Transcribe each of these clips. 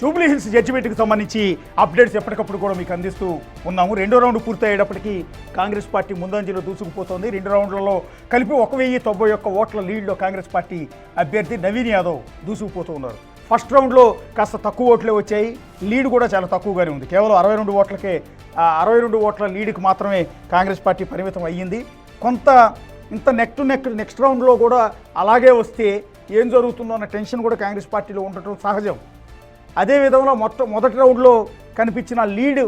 Jubilee hills జడ్జిమెంట్కి సంబంధించి updates ఎప్పటికప్పుడు కూడా మీకు అందిస్తూ ఉన్నాము. రెండో రౌండ్ పూర్తయ్యేటప్పటికీ కాంగ్రెస్ పార్టీ ముందంజలో దూసుకుపోతోంది. రెండు రౌండ్లలో కలిపి 1091 ఓట్ల లీడ్లో కాంగ్రెస్ పార్టీ అభ్యర్థి నవీన్ యాదవ్ దూసుకుపోతూ ఉన్నారు. ఫస్ట్ రౌండ్లో కాస్త తక్కువ ఓట్లే వచ్చాయి, లీడ్ కూడా చాలా తక్కువగానే ఉంది. కేవలం 62 ఓట్లకే 62 ఓట్ల లీడ్కి మాత్రమే కాంగ్రెస్ పార్టీ పరిమితం అయ్యింది. కొంత ఇంత నెక్స్ట్ రౌండ్లో కూడా అలాగే వస్తే ఏం జరుగుతుందో అన్న టెన్షన్ కూడా కాంగ్రెస్ పార్టీలో ఉండటం సహజం. అదే విధంగా మొదటి రౌండ్లో కనిపించిన లీడ్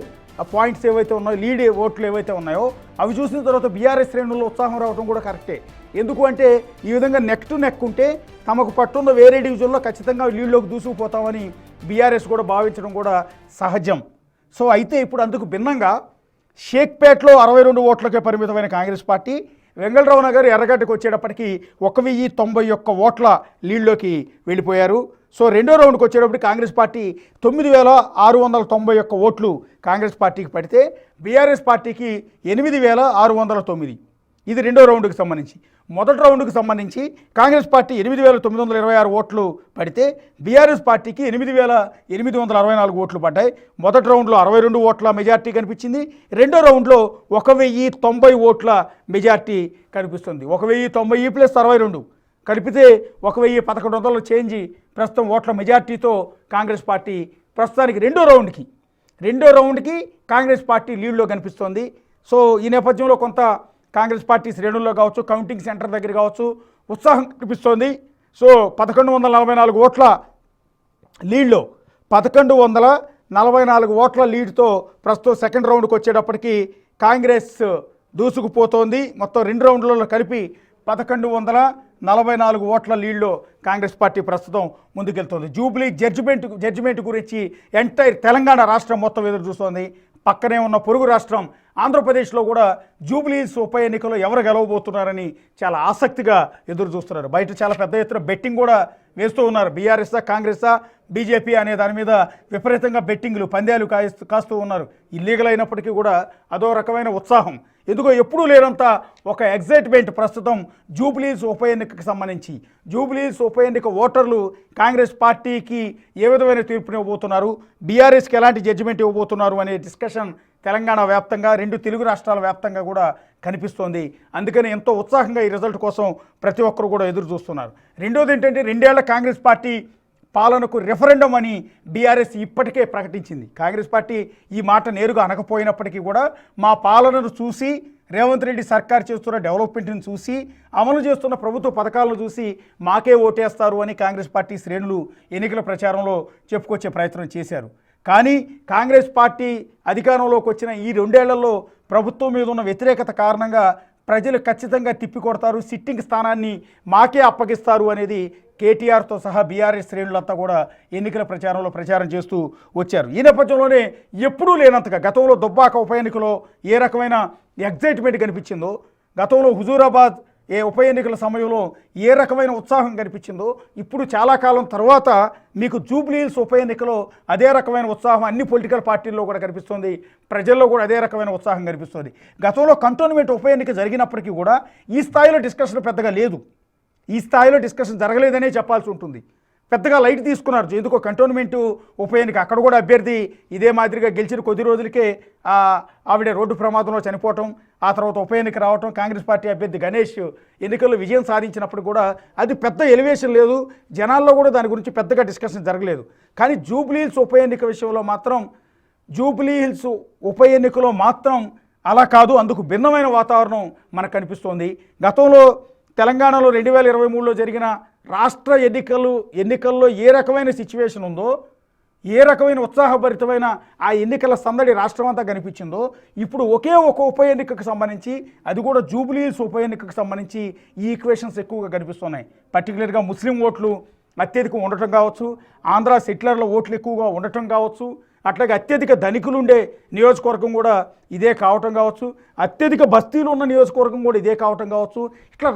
పాయింట్స్ ఏవైతే ఉన్నాయో, లీడ్ ఓట్లు ఏవైతే ఉన్నాయో అవి చూసిన తర్వాత బీఆర్ఎస్ శ్రేణుల్లో ఉత్సాహం రావడం కూడా కరెక్టే. ఎందుకు అంటే ఈ విధంగా నెక్ ఉంటే తమకు పట్టున్న వేరే డివిజన్లో ఖచ్చితంగా లీడ్లోకి దూసుకుపోతామని బీఆర్ఎస్ కూడా భావించడం కూడా సహజం. సో అయితే ఇప్పుడు అందుకు భిన్నంగా షేక్పేట్లో 62 ఓట్లకే పరిమితమైన కాంగ్రెస్ పార్టీ వెంగళరావు నగర్ ఎర్రగడ్డకు వచ్చేటప్పటికి 1091 ఓట్ల లీడ్లోకి వెళ్ళిపోయారు. సో రెండో రౌండ్కి వచ్చేటప్పటికి కాంగ్రెస్ పార్టీ 9691 ఓట్లు కాంగ్రెస్ పార్టీకి పడితే బీఆర్ఎస్ పార్టీకి 8609. ఇది రెండో రౌండ్కి సంబంధించి. మొదటి రౌండ్కి సంబంధించి కాంగ్రెస్ పార్టీ 8926 ఓట్లు పడితే బీఆర్ఎస్ పార్టీకి 8864 ఓట్లు పడ్డాయి. మొదటి రౌండ్లో 62 ఓట్ల మెజార్టీ కనిపించింది. రెండో రౌండ్లో 1090 ఓట్ల మెజార్టీ కనిపిస్తుంది. 1090 ప్లస్ 62 కలిపితే 1100 చేంజ్ ప్రస్తుతం ఓట్ల మెజార్టీతో కాంగ్రెస్ పార్టీ ప్రస్తుతానికి రెండో రౌండ్కి కాంగ్రెస్ పార్టీ లీడ్లో కనిపిస్తోంది. సో ఈ నేపథ్యంలో కొంత కాంగ్రెస్ పార్టీ శ్రేణుల్లో కావచ్చు, కౌంటింగ్ సెంటర్ దగ్గర కావచ్చు ఉత్సాహం కనిపిస్తోంది. సో 1144 ఓట్ల లీడ్లో 1144 ఓట్ల లీడ్తో ప్రస్తుతం సెకండ్ రౌండ్కి వచ్చేటప్పటికి కాంగ్రెస్ దూసుకుపోతోంది. మొత్తం రెండు రౌండ్లలో కలిపి 1144 ఓట్ల లీడ్లో కాంగ్రెస్ పార్టీ ప్రస్తుతం ముందుకెళ్తోంది. జూబ్లీ జడ్జిమెంట్ గురించి ఎంటైర్ తెలంగాణ రాష్ట్రం మొత్తం ఎదురు చూస్తోంది. పక్కనే ఉన్న పొరుగు రాష్ట్రం ఆంధ్రప్రదేశ్లో కూడా జూబ్లీ హిల్స్ ఉప ఎన్నికలో ఎవరు గెలవబోతున్నారని చాలా ఆసక్తిగా ఎదురు చూస్తున్నారు. బయట చాలా పెద్ద ఎత్తున బెట్టింగ్ కూడా వేస్తూ ఉన్నారు. బీఆర్ఎస్ఆ కాంగ్రెసా బీజేపీ అనే దాని మీద విపరీతంగా బెట్టింగ్లు పందాలు కాస్తూ ఉన్నారు. ఇల్లీగల్ అయినప్పటికీ కూడా అదో రకమైన ఉత్సాహం. ఎందుకో ఎప్పుడూ లేనంత ఒక ఎగ్జైట్మెంట్ ప్రస్తుతం జూబ్లీ హిల్స్ ఉప ఎన్నికకు సంబంధించి. జూబ్లీ హిల్స్ ఉప ఎన్నిక ఓటర్లు కాంగ్రెస్ పార్టీకి ఏ విధమైన తీర్పుని ఇవ్వబోతున్నారు, బీఆర్ఎస్కి ఎలాంటి జడ్జిమెంట్ ఇవ్వబోతున్నారు అనే డిస్కషన్ తెలంగాణ వ్యాప్తంగా, రెండు తెలుగు రాష్ట్రాల వ్యాప్తంగా కూడా కనిపిస్తోంది. అందుకని ఎంతో ఉత్సాహంగా ఈ రిజల్ట్ కోసం ప్రతి ఒక్కరు కూడా ఎదురు చూస్తున్నారు. రెండోది ఏంటంటే 2 ఏళ్ల కాంగ్రెస్ పార్టీ పాలనకు రెఫరెండం అని బీఆర్ఎస్ ఇప్పటికే ప్రకటించింది. కాంగ్రెస్ పార్టీ ఈ మాట నేరుగా అనకపోయినప్పటికీ కూడా మా పాలనను చూసి, రేవంత్ రెడ్డి సర్కార్ చేస్తున్న డెవలప్మెంట్ని చూసి, అమలు చేస్తున్న ప్రభుత్వ పథకాలను చూసి మాకే ఓటేస్తారు అని కాంగ్రెస్ పార్టీ శ్రేణులు ఎన్నికల ప్రచారంలో చెప్పుకొచ్చే ప్రయత్నం చేశారు. కానీ కాంగ్రెస్ పార్టీ అధికారంలోకి వచ్చిన ఈ 2 ఏళ్లలో ప్రభుత్వం మీద ఉన్న వ్యతిరేకత కారణంగా ప్రజలు ఖచ్చితంగా తిప్పికొడతారు, సిట్టింగ్ స్థానాన్ని మాకే అప్పగిస్తారు అనేది కేటీఆర్తో సహా బీఆర్ఎస్ శ్రేణులంతా కూడా ఎన్నికల ప్రచారంలో ప్రచారం చేస్తూ వచ్చారు. ఈ నేపథ్యంలోనే ఎప్పుడూ లేనంతగా గతంలో దుబ్బాక ఉప ఎన్నికలో ఏ రకమైన ఎగ్జైట్మెంట్ కనిపించిందో, గతంలో హుజూరాబాద్ ఉప ఎన్నికల సమయంలో ఏ రకమైన ఉత్సాహం కనిపించిందో, ఇప్పుడు చాలా కాలం తర్వాత మీకు జూబ్లీ హిల్స్ ఉప ఎన్నికలో అదే రకమైన ఉత్సాహం అన్ని పొలిటికల్ పార్టీల్లో కూడా కనిపిస్తుంది. ప్రజల్లో కూడా అదే రకమైన ఉత్సాహం కనిపిస్తుంది. గతంలో కంటోన్మెంట్ ఉప ఎన్నిక జరిగినప్పటికీ కూడా ఈ స్థాయిలో డిస్కషన్ పెద్దగా లేదు. ఈ స్థాయిలో డిస్కషన్ జరగలేదనే చెప్పాల్సి ఉంటుంది. పెద్దగా లైట్ తీసుకున్నారు. ఎందుకో కంటోన్మెంటు ఉప ఎన్నిక అక్కడ కూడా అభ్యర్థి ఇదే మాదిరిగా గెలిచిన కొద్ది రోజులకే ఆవిడ రోడ్డు ప్రమాదంలో చనిపోవటం, ఆ తర్వాత ఉప ఎన్నిక రావటం, కాంగ్రెస్ పార్టీ అభ్యర్థి గణేష్ ఎన్నికల్లో విజయం సాధించినప్పుడు కూడా అది పెద్ద ఎలివేషన్ లేదు, జనాల్లో కూడా దాని గురించి పెద్దగా డిస్కషన్ జరగలేదు. కానీ జూబ్లీ హిల్స్ ఉప ఎన్నిక విషయంలో మాత్రం, జూబ్లీ హిల్స్ ఉప ఎన్నికలో మాత్రం అలా కాదు, అందుకు భిన్నమైన వాతావరణం మనకు కనిపిస్తోంది. గతంలో తెలంగాణలో 2023లో జరిగిన రాష్ట్ర ఎన్నికల్లో ఏ రకమైన సిచ్యువేషన్ ఉందో, ఏ రకమైన ఉత్సాహభరితమైన ఆ ఎన్నికల సందడి రాష్ట్రం అంతా కనిపించిందో, ఇప్పుడు ఒకే ఒక ఉప ఎన్నికకు సంబంధించి, అది కూడా జూబ్లీ హిల్స్ ఉప ఎన్నికకు సంబంధించి ఈ ఈక్వేషన్స్ ఎక్కువగా కనిపిస్తున్నాయి. పర్టికులర్గా ముస్లిం ఓట్లు అత్యధికం ఉండటం కావచ్చు, ఆంధ్ర సెటిలర్ల ఓట్లు ఎక్కువగా ఉండటం కావచ్చు, అట్లాగే అత్యధిక ధనికులు ఉండే నియోజకవర్గం కూడా ఇదే కావటం కావచ్చు, అత్యధిక బస్తీలు ఉన్న నియోజకవర్గం కూడా ఇదే కావటం కావచ్చు. ఇట్లా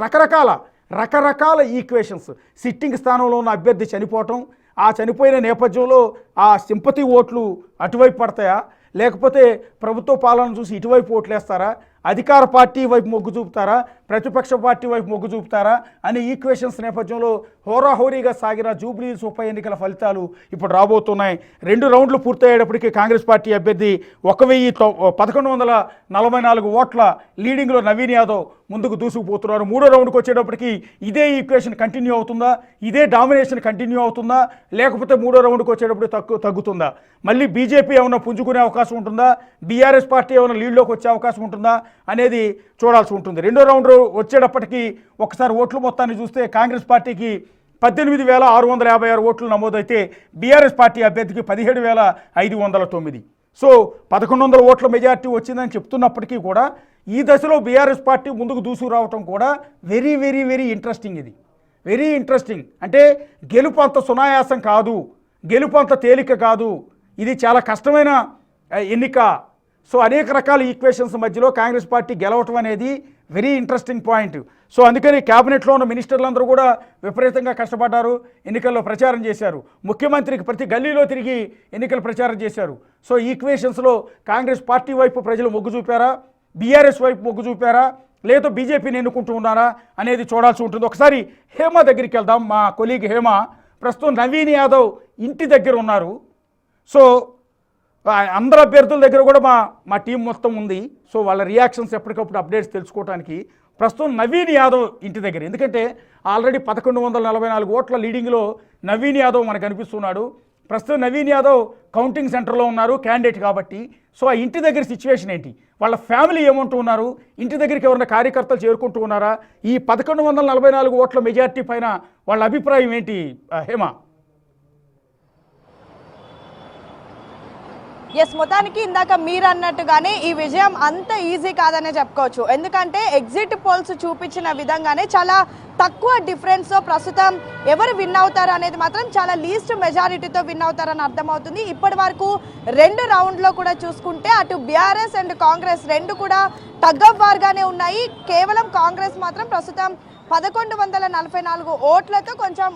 రకరకాల ఈక్వేషన్స్. సిట్టింగ్ స్థానంలో ఉన్న అభ్యర్థి చనిపోవటం, ఆ చనిపోయిన నేపథ్యంలో ఆ సింపతి ఓట్లు అటువైపు పడతాయా, లేకపోతే ప్రభుత్వ పాలన చూసి ఇటువైపు ఓట్లేస్తారా, అధికార పార్టీ వైపు మొగ్గు చూపుతారా, ప్రతిపక్ష పార్టీ వైపు మొగ్గు చూపుతారా అనే ఈక్వేషన్స్ నేపథ్యంలో హోరాహోరీగా సాగిన జూబ్లీహిల్స్ ఉప ఎన్నికల ఫలితాలు ఇప్పుడు రాబోతున్నాయి. 2 రౌండ్లు పూర్తయ్యేటప్పటికీ కాంగ్రెస్ పార్టీ అభ్యర్థి 1144 ఓట్ల లీడింగ్లో నవీన్ యాదవ్ ముందుకు దూసుకుపోతున్నారు. 3వ రౌండ్కి వచ్చేటప్పటికి ఇదే ఈక్వేషన్ కంటిన్యూ అవుతుందా, ఇదే డామినేషన్ కంటిన్యూ అవుతుందా, లేకపోతే 3వ రౌండ్కి వచ్చేటప్పుడు తగ్గుతుందా, మళ్ళీ బీజేపీ ఏమైనా పుంజుకునే అవకాశం ఉంటుందా, బీఆర్ఎస్ పార్టీ ఏమైనా లీడ్లోకి వచ్చే అవకాశం ఉంటుందా అనేది చూడాల్సి ఉంటుంది. 2వ రౌండ్ వచ్చేటప్పటికి ఒకసారి ఓట్ల మొత్తాన్ని చూస్తే కాంగ్రెస్ పార్టీకి 18,656 ఓట్లు నమోదైతే బీఆర్ఎస్ పార్టీ అభ్యర్థికి 17,509. సో 1100 ఓట్ల మెజార్టీ వచ్చిందని చెప్తున్నప్పటికీ కూడా ఈ దశలో బీఆర్ఎస్ పార్టీ ముందుకు దూసుకురావటం కూడా వెరీ వెరీ వెరీ ఇంట్రెస్టింగ్. ఇది వెరీ ఇంట్రెస్టింగ్. అంటే గెలుపు అంత సునాయాసం కాదు, గెలుపు అంత తేలిక కాదు, ఇది చాలా కష్టమైన ఎన్నిక. సో అనేక రకాల ఈక్వేషన్స్ మధ్యలో కాంగ్రెస్ పార్టీ గెలవటం అనేది వెరీ ఇంట్రెస్టింగ్ పాయింట్. సో అందుకని క్యాబినెట్లో ఉన్న మినిస్టర్లందరూ కూడా విపరీతంగా కష్టపడ్డారు, ఎన్నికల్లో ప్రచారం చేశారు, ముఖ్యమంత్రికి ప్రతి గల్లీలో తిరిగి ఎన్నికల ప్రచారం చేశారు. సో ఈక్వేషన్స్లో కాంగ్రెస్ పార్టీ వైపు ప్రజలు మొగ్గు చూపారా, బీఆర్ఎస్ వైపు మొగ్గు చూపారా, లేదా బీజేపీని ఎన్నుకుంటూ ఉన్నారా అనేది చూడాల్సి ఉంటుంది. ఒకసారి హేమ దగ్గరికి వెళ్దాం. మా కొలీగ్ హేమ ప్రస్తుతం నవీన్ యాదవ్ ఇంటి దగ్గర ఉన్నారు. సో అందరు అభ్యర్థుల దగ్గర కూడా మా టీం మొత్తం ఉంది. సో వాళ్ళ రియాక్షన్స్ ఎప్పటికప్పుడు అప్డేట్స్ తెలుసుకోవడానికి ప్రస్తుతం నవీన్ యాదవ్ ఇంటి దగ్గర, ఎందుకంటే ఆల్రెడీ 1144 ఓట్ల లీడింగ్లో నవీన్ యాదవ్ మనకు కనిపిస్తున్నాడు. ప్రస్తుతం నవీన్ యాదవ్ కౌంటింగ్ సెంటర్లో ఉన్నారు క్యాండిడేట్ కాబట్టి. సో ఆ ఇంటి దగ్గర సిచ్యువేషన్ ఏంటి, వాళ్ళ ఫ్యామిలీ ఏమంటూ ఉన్నారు, ఇంటి దగ్గరికి ఎవరైనా కార్యకర్తలు చేరుకుంటూ ఉన్నారా, ఈ 1144 ఓట్ల మెజార్టీ పైన వాళ్ళ అభిప్రాయం ఏంటి హేమ? ఎస్, మొత్తానికి ఇందాక మీరు అన్నట్టుగానే ఈ విజయం అంత ఈజీ కాదనే చెప్పుకోవచ్చు. ఎందుకంటే ఎగ్జిట్ పోల్స్ చూపించిన విధంగానే చాలా తక్కువ డిఫరెన్స్తో ప్రస్తుతం ఎవరు విన్ అవుతారు అనేది మాత్రం చాలా లీస్ట్ మెజారిటీతో విన్ అవుతారని అర్థమవుతుంది. ఇప్పటి వరకు 2 రౌండ్లో కూడా చూసుకుంటే అటు బీఆర్ఎస్ అండ్ కాంగ్రెస్ 2 కూడా టగ్ ఆఫ్ వార్గానే ఉన్నాయి. కేవలం కాంగ్రెస్ మాత్రం ప్రస్తుతం 1144 ఓట్లతో కొంచెం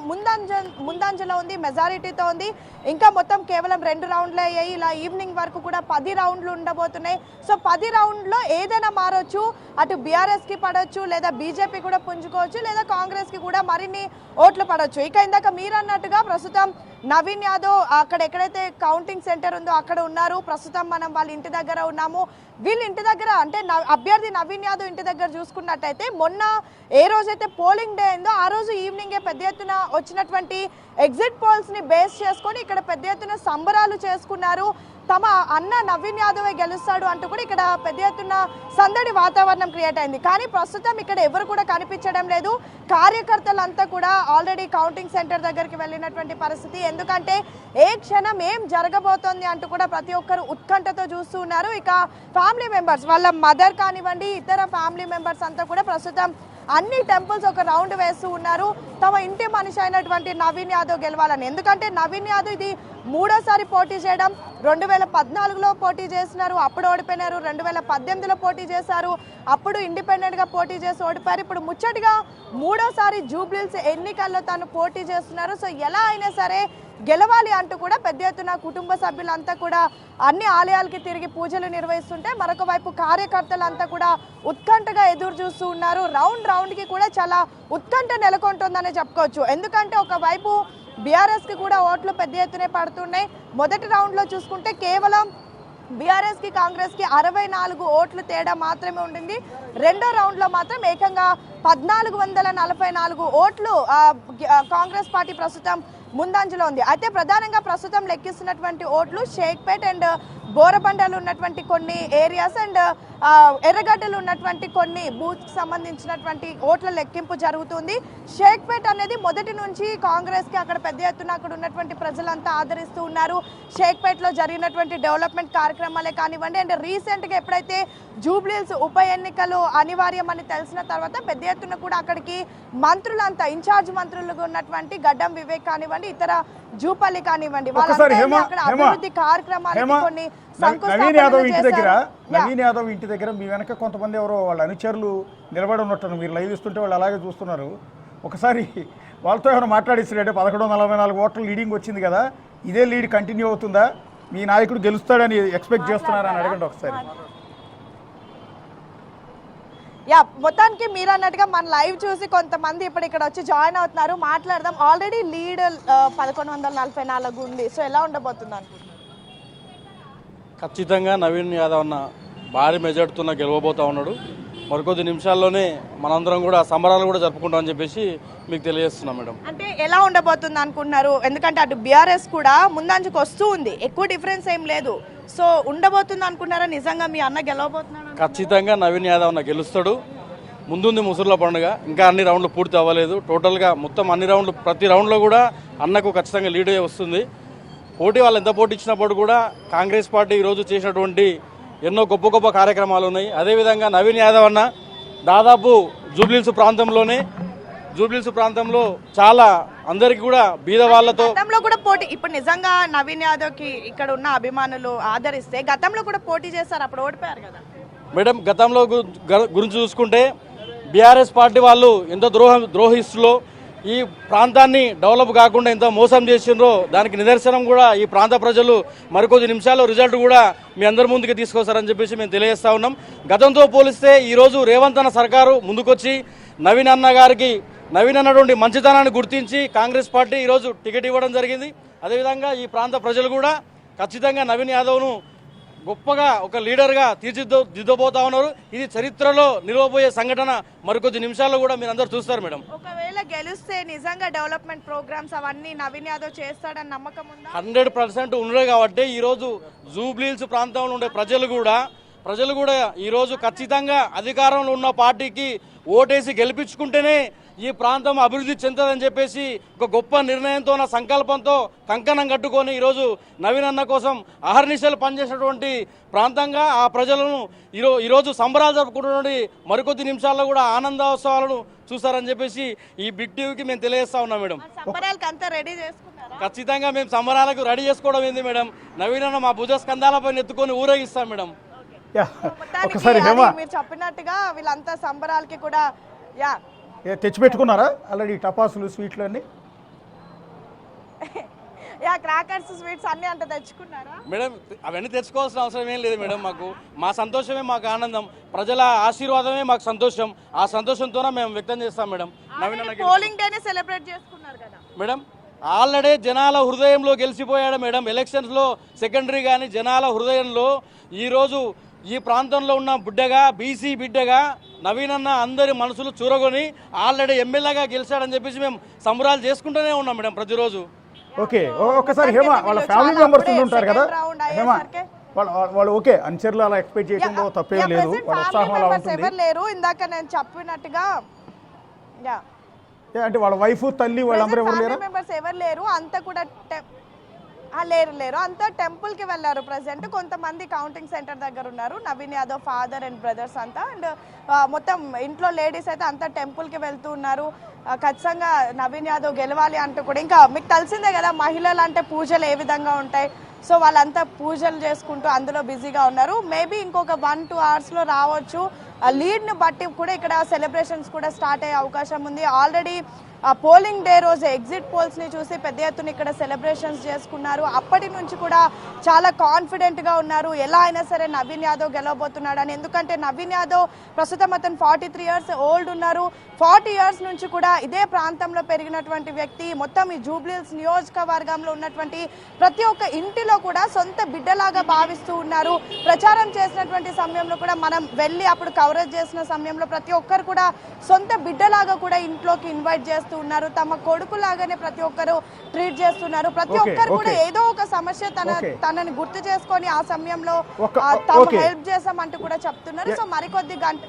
ముందంజలో ఉంది, మెజారిటీతో ఉంది. ఇంకా మొత్తం కేవలం 2 రౌండ్లే అయ్యాయి. ఇలా ఈవినింగ్ వరకు కూడా 10 రౌండ్లు ఉండబోతున్నాయి. సో 10 రౌండ్లో ఏదైనా మారొచ్చు, అటు బీఆర్ఎస్కి పడవచ్చు, లేదా బీజేపీ కూడా పుంజుకోవచ్చు, లేదా కాంగ్రెస్కి కూడా మరిన్ని ఓట్లు పడవచ్చు. ఇక ఇందాక మీరు అన్నట్టుగా ప్రస్తుతం నవీన్ యాదవ్ అక్కడ ఎక్కడైతే కౌంటింగ్ సెంటర్ ఉందో అక్కడ ఉన్నారు. ప్రస్తుతం మనం వాళ్ళ ఇంటి దగ్గర ఉన్నాము. వీళ్ళ ఇంటి దగ్గర అంటే అభ్యర్థి నవీన్ యాదవ్ ఇంటి దగ్గర చూసుకున్నట్టయితే మొన్న ఏ రోజైతే పోలింగ్ డే అయిందో ఆ రోజు ఈవినింగే పెద్ద ఎత్తున వచ్చినటువంటి ఎగ్జిట్ పోల్స్ని బేస్ చేసుకొని ఇక్కడ పెద్ద ఎత్తున సంబరాలు చేసుకున్నారు. తమ అన్న నవీన్ యాదవే గెలుస్తాడు అంటూ కూడా ఇక్కడ పెద్ద ఎత్తున సందడి వాతావరణం క్రియేట్ అయింది. కానీ ప్రస్తుతం ఇక్కడ ఎవరు కూడా కనిపించడం లేదు. కార్యకర్తలంతా కూడా ఆల్రెడీ కౌంటింగ్ సెంటర్ దగ్గరికి వెళ్ళినటువంటి పరిస్థితి. ఎందుకంటే ఏ క్షణం ఏం జరగబోతోంది అంటూ కూడా ప్రతి ఒక్కరు ఉత్కంఠతో చూస్తూ ఉన్నారు. ఇక ఫ్యామిలీ మెంబర్స్, వాళ్ళ మదర్ కానివ్వండి, ఇతర ఫ్యామిలీ మెంబర్స్ అంతా కూడా ప్రస్తుతం అన్ని టెంపుల్స్ ఒక రౌండ్ వేస్తూ ఉన్నారు తమ ఇంటి మనిషి అయినటువంటి నవీన్ యాదవ్ గెలవాలని. ఎందుకంటే నవీన్ యాదవ్ ఇది 3వ పోటీ చేయడం. 2014లో పోటీ చేసినారు, అప్పుడు ఓడిపోయినారు. 2018లో పోటీ చేశారు, అప్పుడు ఇండిపెండెంట్గా పోటీ చేసి ఓడిపోయారు. ఇప్పుడు ముచ్చటిగా 3వ జూబ్లీహిల్స్ ఎన్నికల్లో తాను పోటీ చేస్తున్నారు. సో ఎలా అయినా సరే గెలవాలి అంటూ కూడా పెద్ద ఎత్తున కుటుంబ సభ్యులంతా కూడా అన్ని ఆలయాలకి తిరిగి పూజలు నిర్వహిస్తుంటే, మరొక వైపు కార్యకర్తలంతా కూడా ఉత్కంఠగా ఎదురు చూస్తూ ఉన్నారు. రౌండ్కి కూడా చాలా ఉత్కంఠ నెలకొంటుందనే చెప్పుకోవచ్చు. ఎందుకంటే ఒకవైపు బీఆర్ఎస్కి కూడా ఓట్లు పెద్ద ఎత్తునే పడుతున్నాయి. మొదటి రౌండ్లో చూసుకుంటే కేవలం బీఆర్ఎస్కి కాంగ్రెస్కి 64 ఓట్లు తేడా మాత్రమే ఉండింది. 2వ రౌండ్లో మాత్రం ఏకంగా 1444 ఓట్లు కాంగ్రెస్ పార్టీ ప్రస్తుతం ముందంజలో ఉంది. అయితే ప్రధానంగా ప్రస్తుతం లెక్కిస్తున్నటువంటి ఓట్లు షేక్పేట్ అండ్ బోరబండలు ఉన్నటువంటి కొన్ని ఏరియాస్ అండ్ ఎర్రగడ్డలు ఉన్నటువంటి కొన్ని బూత్కి సంబంధించినటువంటి ఓట్ల లెక్కింపు జరుగుతుంది. షేక్పేట్ అనేది మొదటి నుంచి కాంగ్రెస్కి అక్కడ పెద్ద ఎత్తున అక్కడ ఉన్నటువంటి ప్రజలంతా ఆదరిస్తూ ఉన్నారు. షేక్పేట్లో జరిగినటువంటి డెవలప్మెంట్ కార్యక్రమాలే కానివ్వండి, అండ్ రీసెంట్గా ఎప్పుడైతే జూబ్లీహిల్స్ ఉప ఎన్నికలు అనివార్యమని తెలిసిన తర్వాత పెద్ద ఎత్తున కూడా అక్కడికి మంత్రులంతా, ఇన్ఛార్జ్ మంత్రులుగా ఉన్నటువంటి గడ్డం వివేక్ కానివ్వండి, ఇతర జూపల్లి కానివ్వండి, అక్కడ అభివృద్ధి కార్యక్రమాలకి కొన్ని నవీన్ యాదవ్ ఇంటి దగ్గర మీ వెనక కొంతమంది ఎవరో వాళ్ళ అనుచరులు నిలబడి ఉన్నట్టు మీరు లైవ్ ఇస్తుంటే వాళ్ళు అలాగే చూస్తున్నారు. ఒకసారి వాళ్ళతో ఏమైనా మాట్లాడిస్తారంటే 1144 ఓట్ల లీడింగ్ వచ్చింది కదా, ఇదే లీడ్ కంటిన్యూ అవుతుందా, మీ నాయకుడు గెలుస్తాడని ఎక్స్పెక్ట్ చేస్తున్నారని అడగండి ఒకసారి. యా మొత్తానికి మీరు అన్నట్టుగా మన లైవ్ చూసి కొంతమంది ఇప్పుడు ఇక్కడ వచ్చి జాయిన్ అవుతున్నారు, మాట్లాడదాం. ఆల్రెడీ లీడ్ 1144 ఉంది. సో ఎలా ఉండబోతుంది అనుకుంటున్నారు? ఖచ్చితంగా నవీన్ యాదవ్ అన్న భారీ మెజార్టీతో గెలవబోతా ఉన్నాడు. మరికొద్ది నిమిషాల్లోనే మనందరం కూడా సంబరాలు కూడా జరుపుకుంటామని చెప్పేసి మీకు తెలియజేస్తున్నాం మేడం. అంటే ఎలా ఉండబోతుంది అనుకుంటున్నారు? ఎందుకంటే అటు బీఆర్ఎస్ కూడా ముందంజకు వస్తూ ఉంది, ఎక్కువ డిఫరెన్స్ ఏం లేదు. సో ఉండబోతుంది అనుకున్నారా? నిజంగా మీ అన్న గెలవబోతున్నాడు? ఖచ్చితంగా నవీన్ యాదవ్ అన్న గెలుస్తాడు. ముందుంది ముసుర్ల పండుగ, ఇంకా అన్ని రౌండ్లు పూర్తి అవ్వలేదు. టోటల్గా మొత్తం అన్ని రౌండ్లు, ప్రతి రౌండ్లో కూడా అన్నకు ఖచ్చితంగా లీడ్ వస్తుంది. పోటీ వాళ్ళు ఎంత పోటీ ఇచ్చినప్పుడు కూడా కాంగ్రెస్ పార్టీ ఈరోజు చేసినటువంటి ఎన్నో గొప్ప గొప్ప కార్యక్రమాలు ఉన్నాయి. అదేవిధంగా నవీన్ యాదవ్ అన్న దాదాపు జూబ్లీహిల్స్ ప్రాంతంలో చాలా అందరికి కూడా బీద వాళ్ళతో గతంలో కూడా పోటీ, ఇప్పుడు నిజంగా నవీన్ యాదవ్ కి ఇక్కడ ఉన్న అభిమానులు ఆదరిస్తే గతంలో కూడా పోటీ చేస్తారు, అప్పుడు ఓడిపోయారు కదా మేడం. గతంలో గురించి చూసుకుంటే బీఆర్ఎస్ పార్టీ వాళ్ళు ఎంత ద్రోహిస్తులో ఈ ప్రాంతాన్ని డెవలప్ కాకుండా ఎంత మోసం చేసిండ్రో దానికి నిదర్శనం కూడా ఈ ప్రాంత ప్రజలు మరికొద్ది నిమిషాల్లో రిజల్ట్ కూడా మీ అందరి ముందుకు తీసుకొస్తారని చెప్పేసి మేము తెలియజేస్తా ఉన్నాం. గతంతో పోలిస్తే ఈరోజు రేవంత్ అన్న సర్కారు ముందుకొచ్చి నవీన్ అన్నటువంటి మంచితనాన్ని గుర్తించి కాంగ్రెస్ పార్టీ ఈరోజు టికెట్ ఇవ్వడం జరిగింది. అదేవిధంగా ఈ ప్రాంత ప్రజలు కూడా ఖచ్చితంగా నవీన్ యాదవ్ను గొప్పగా ఒక లీడర్గా తీర్చిదిద్దబోతా ఉన్నారు. ఇది చరిత్రలో నిలవబోయే సంఘటన మరికొద్ది నిమిషాల్లో కూడా మీరు అందరూ చూస్తారు మేడం. ఒకవేళ గెలిస్తే నిజంగా డెవలప్మెంట్ ప్రోగ్రామ్స్ అవన్నీ నవీన్ యాదవ్ చేస్తాడని నమ్మకం ఉందా? 100% ఉన్నాయి కాబట్టి ఈరోజు జూబ్లీహిల్స్ ప్రాంతంలో ఉండే ప్రజలు కూడా ఈరోజు ఖచ్చితంగా అధికారంలో ఉన్న పార్టీకి ఓటేసి గెలిపించుకుంటేనే ఈ ప్రాంతం అభివృద్ధి చెందుతుందని చెప్పేసి ఒక గొప్ప నిర్ణయంతో, సంకల్పంతో కంకణం కట్టుకొని ఈరోజు నవీన్ అన్న కోసం అహర్నిశలు పనిచేసినటువంటి ప్రాంతంగా ఆ ప్రజలను ఈరోజు సంబరాలు జరుపుకుంటున్నటువంటి మరికొద్ది నిమిషాల్లో కూడా ఆనందోత్సవాలను చూస్తారని చెప్పేసి ఈ బిగ్ టీవీకి మేము తెలియజేస్తా ఉన్నాం మేడం. ఖచ్చితంగా మేము సంబరాలకు రెడీ చేసుకోవడం ఏంది మేడం, నవీన్ అన్న మా భుజ స్కంధాలపై ఎత్తుకొని ఊరేగిస్తాం మేడం. ఒకసారి మీరు చెప్పినట్టుగా వీళ్ళంతా సంబరాలకి కూడా తెచ్చిపెట్టుకున్నారా ఆల్రెడీ టపాసులు, స్వీట్లు అన్ని? క్రాకర్స్, స్వీట్స్ అన్ని అంటే తెచ్చుకున్నారా మేడం? అవన్నీ తెచ్చుకోవాల్సిన అవసరం ఏం లేదు మేడం. మా సంతోషమే మాకు ఆనందం, ప్రజల ఆశీర్వాదమే మాకు సంతోషం. ఆ సంతోషంతోనే మేము వ్యక్తం చేస్తాం మేడం. పోలింగ్ డేనే సెలబ్రేట్ చేసుకున్నారు కదా మేడం. ఆల్రెడీ జనాల హృదయంలో గెలిచిపోయాడు మేడం. ఎలక్షన్స్లో సెకండరీ కానీ జనాల హృదయంలో ఈరోజు ఈ ప్రాంతంలో ఉన్న బిడ్డగా, బీసీ బిడ్డగా నవీన్ అన్న అందరి మనసులు చూరగొని ఆల్రెడీ ఎమ్మెల్యేగా గెలిచాడని చెప్పేసి మేము సంబరాలు చేసుకుంటూనే ఉన్నాం మేడం ప్రతిరోజు. ఓకే, ఒకసారి హేమ వాళ్ళ ఫ్యామిలీ మెంబర్స్ ఉంటారు కదా హేమ, వాళ్ళు ఓకే అనుచరులు అలా ఎక్స్పెక్ట్ చేయడంలో తప్పేం లేదు, వాళ్ళ ఉత్సాహం అలా ఉంటుంది. లేరు ఇందాక నేను చెప్పినట్టుగా అంటే వాళ్ళ వైఫ్, తల్లి వాళ్ళందరూ ఎవరు లేరు, అంతా కూడా లేరు అంతా టెంపుల్ కి వెళ్ళారు. ప్రెసెంట్ కొంతమంది కౌంటింగ్ సెంటర్ దగ్గర ఉన్నారు. Naveen Yadav father and brothers అంతా, అండ్ మొత్తం ఇంట్లో లేడీస్ అయితే అంతా టెంపుల్ కి వెళ్తూ ఉన్నారు. ఖచ్చితంగా నవీన్ యాదవ్ గెలవాలి అంటూ కూడా. ఇంకా మీకు తెలిసిందే కదా మహిళలు అంటే పూజలు ఏ విధంగా ఉంటాయి. సో వాళ్ళంతా పూజలు చేసుకుంటూ అందులో బిజీగా ఉన్నారు. మేబీ ఇంకొక 1-2 అవర్స్లో రావచ్చు. లీడ్ని బట్టి కూడా ఇక్కడ సెలబ్రేషన్స్ కూడా స్టార్ట్ అయ్యే అవకాశం ఉంది. ఆల్రెడీ పోలింగ్ డే రోజు ఎగ్జిట్ పోల్స్ని చూసి పెద్ద ఎత్తున ఇక్కడ సెలబ్రేషన్స్ చేసుకున్నారు. అప్పటి నుంచి కూడా చాలా కాన్ఫిడెంట్గా ఉన్నారు, ఎలా అయినా సరే నవీన్ యాదవ్ గెలవబోతున్నాడని. ఎందుకంటే నవీన్ యాదవ్ ప్రస్తుతం అతను 43 years ఓల్డ్ ఉన్నారు. 40 years నుంచి కూడా ఇదే ప్రాంతంలో పెరిగినటువంటి వ్యక్తి. మొత్తం ఈ జూబ్లీహిల్స్ నియోజకవర్గంలో ఉన్నటువంటి ప్రతి ఒక్క ఇంటిలో కూడా సొంత బిడ్డలాగా భావిస్తూ ఉన్నారు. ప్రచారం చేసినటువంటి సమయంలో కూడా మనం వెళ్ళి అప్పుడు కవరేజ్ చేసిన సమయంలో ప్రతి ఒక్కరు కూడా సొంత బిడ్డలాగా కూడా ఇంట్లోకి ఇన్వైట్ చేస్తున్నారు. తమ కొడుకులాగానే ప్రతి ఒక్కరు ట్రీట్ చేస్తున్నారు. ప్రతి ఒక్కరు కూడా ఏదో ఒక సమస్య తనని గుర్తు చేసుకొని ఆ సమయంలో హెల్ప్ చేసామంటూ కూడా చెప్తున్నారు. సో మరికొద్ది గంట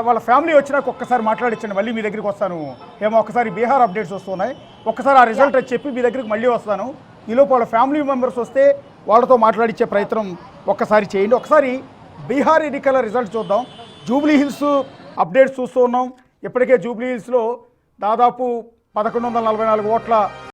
వాళ్ళ ఫ్యామిలీ వచ్చినాక ఒక్కసారి మాట్లాడించండి, మళ్ళీ మీ దగ్గరికి వస్తాను. ఏమో ఒకసారి బీహార్ అప్డేట్స్ వస్తున్నాయి, ఒక్కసారి ఆ రిజల్ట్ చెప్పి మీ దగ్గరికి మళ్ళీ వస్తాను. ఈలోపు వాళ్ళ ఫ్యామిలీ మెంబర్స్ వస్తే వాళ్ళతో మాట్లాడించే ప్రయత్నం ఒక్కసారి చేయండి. ఒకసారి బీహార్ ఎన్నికల రిజల్ట్ చూద్దాం. జూబ్లీహిల్స్ అప్డేట్స్ చూస్తూ ఉన్నాం. ఇప్పటికే జూబ్లీహిల్స్లో దాదాపు 1144 ఓట్ల